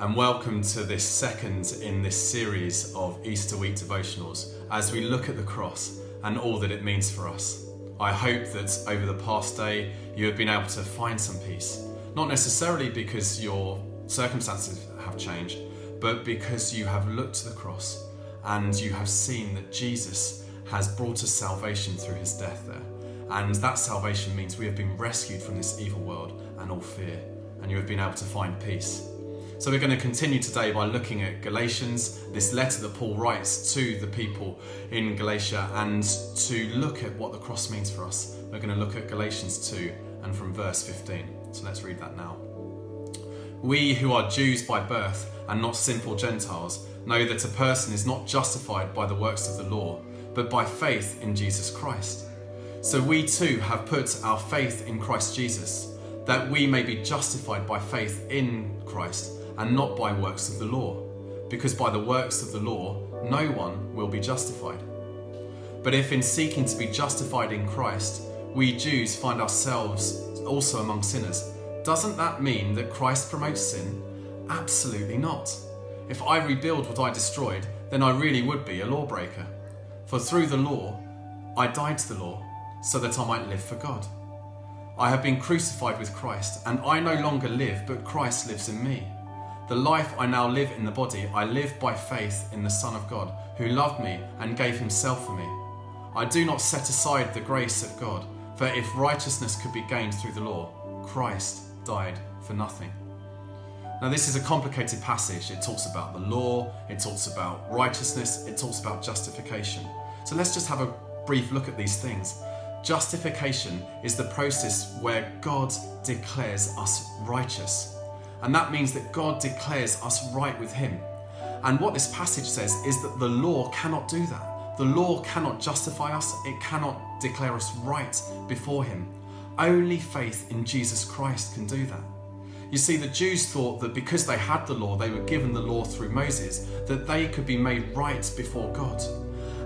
and welcome to this second in this series of Easter week devotionals as we look at the cross and all that it means for us. I hope that over the past day you have been able to find some peace, not necessarily because your circumstances have changed, but because you have looked to the cross and you have seen that Jesus has brought us salvation through his death there. And that salvation means we have been rescued from this evil world and all fear, and you have been able to find peace. So we're going to continue today by looking at Galatians, this letter that Paul writes to the people in Galatia, and to look at what the cross means for us. We're going to look at Galatians 2 and from verse 15. So let's read that now. We who are Jews by birth and not sinful Gentiles know that a person is not justified by the works of the law, but by faith in Jesus Christ. So we too have put our faith in Christ Jesus, that we may be justified by faith in Christ and not by works of the law, because by the works of the law no one will be justified. But if in seeking to be justified in Christ, we Jews find ourselves also among sinners, doesn't that mean that Christ promotes sin? Absolutely not. If I rebuild what I destroyed, then I really would be a lawbreaker. For through the law, I died to the law, so that I might live for God. I have been crucified with Christ, and I no longer live, but Christ lives in me. The life I now live in the body, I live by faith in the Son of God, who loved me and gave himself for me. I do not set aside the grace of God, for if righteousness could be gained through the law, Christ died for nothing. Now this is a complicated passage. It talks about the law, it talks about righteousness, it talks about justification. So let's just have a brief look at these things. Justification is the process where God declares us righteous. And that means that God declares us right with him. And what this passage says is that the law cannot do that. The law cannot justify us. It cannot declare us right before him. Only faith in Jesus Christ can do that. You see, the Jews thought that because they had the law, they were given the law through Moses, that they could be made right before God.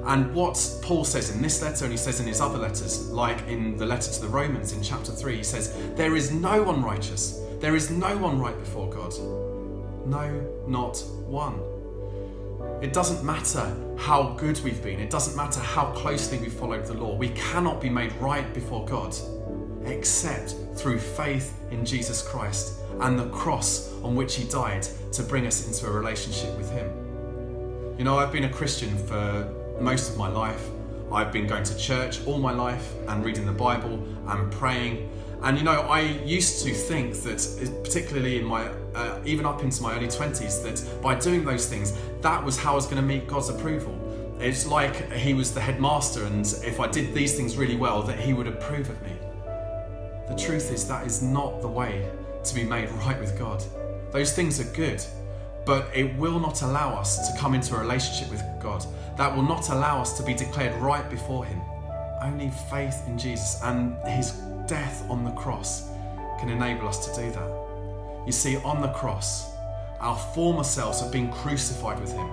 And what Paul says in this letter, and he says in his other letters, like in the letter to the Romans in chapter 3, he says, there is no one righteous. There is no one right before God. No, not one. It doesn't matter how good we've been. It doesn't matter how closely we followed the law. We cannot be made right before God except through faith in Jesus Christ and the cross on which he died to bring us into a relationship with him. You know, I've been a Christian for most of my life. I've been going to church all my life and reading the Bible and praying. And you know, I used to think that, particularly in my, even up into my early 20s, that by doing those things, that was how I was going to meet God's approval. It's like he was the headmaster, and if I did these things really well, that he would approve of me. The truth is that is not the way to be made right with God. Those things are good, but it will not allow us to come into a relationship with God. That will not allow us to be declared right before him. Only faith in Jesus and his death on the cross can enable us to do that. You see, on the cross, our former selves have been crucified with him.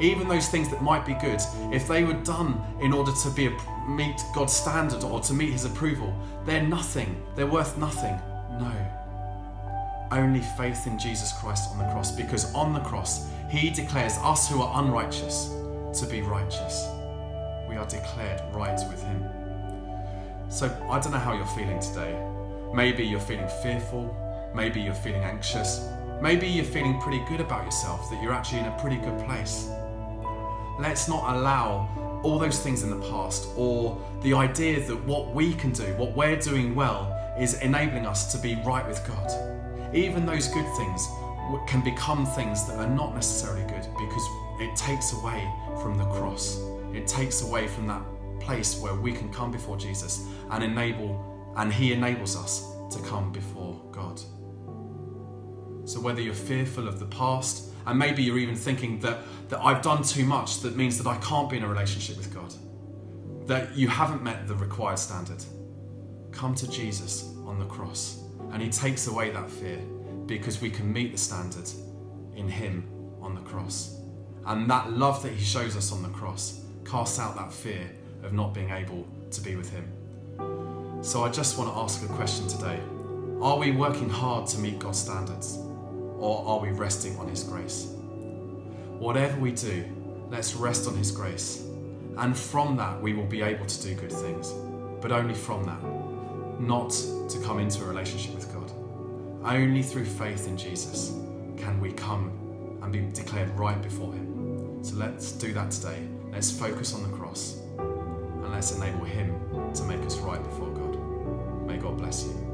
Even those things that might be good, if they were done in order to meet God's standard or to meet his approval, they're nothing. They're worth nothing. No. Only faith in Jesus Christ on the cross, because on the cross, he declares us who are unrighteous to be righteous. We are declared right with him. So I don't know how you're feeling today. Maybe you're feeling fearful. Maybe you're feeling anxious. Maybe you're feeling pretty good about yourself, that you're actually in a pretty good place. Let's not allow all those things in the past, or the idea that what we can do, what we're doing well, is enabling us to be right with God. Even those good things can become things that are not necessarily good, because it takes away from the cross. It takes away from that place where we can come before Jesus and he enables us to come before God. So whether you're fearful of the past, and maybe you're even thinking that I've done too much, that means that I can't be in a relationship with God, that you haven't met the required standard, come to Jesus on the cross, and he takes away that fear, because we can meet the standard in him on the cross. And that love that he shows us on the cross casts out that fear of not being able to be with him. So I just want to ask a question today. Are we working hard to meet God's standards? or are we resting on his grace? Whatever we do, let's rest on his grace. And from that, we will be able to do good things. But only from that, not to come into a relationship with God. Only through faith in Jesus can we come and be declared right before him. So let's do that today. Let's focus on the cross and let's enable him to make us right before God. May God bless you.